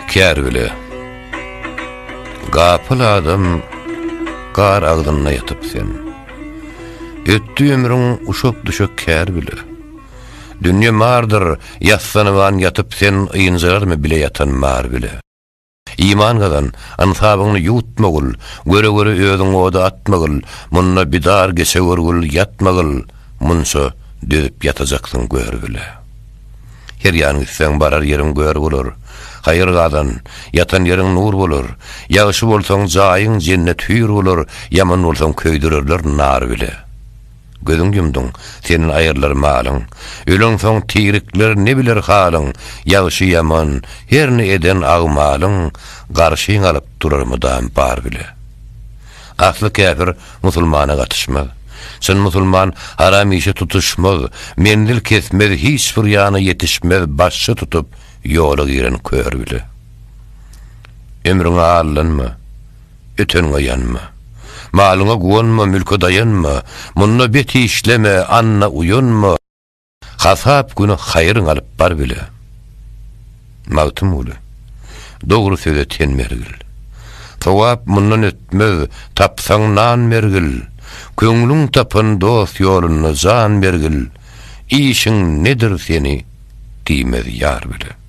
Kär bile. Gapıl adam gar agdyna yatyp sen. Öttü ömrüň uşak düşük kär bile. Dünýä mardyr, ýassanywan yatyp sen ýynjyrarmy bile yatan mar bile. İman gadan, ansabyňy ýutmagul, göre-göre özüň oda atmagul, munna bidar geçegurgul yatmagul, munsa dödüp yatajaksyň gör bile. Her ýanyň sen barar ýeriň gör bolur. Hayır gadan, yatan ýeriň nur bolur. Ýagşy bolsaň jaýyň jennet hür bolur, ýaman bolsaň köýdürerler nar bile. Gözüň ýumdyň, senin aýyrlar malyň. Öleň soň tirikler ne biler halyň, ýagşy ýaman, herni eden agmalyň, garşyň alyp durarmydan bar bile. Asly käfir musulmana gatışmaz. Sen musulman haram işe tutuşmaz, mendil kesmez, hiç bir ýana yetişmez, başçı tutup ýola giren kör bile. Ömrüňe allanma, ötenňe ýanma. Malyňa güvenme, mülke dayanma, munna beti işleme, anna uýunma. Hasap günü haýryň alyp bar bile. Mawtym uly. Dogry söze ten mergil. Tawap mundan ötmez, tapsaň nan mergil. Köňlüň tapan dost ýoluny zan bergil. İşiň nedir seni? Diýmez ýar bile.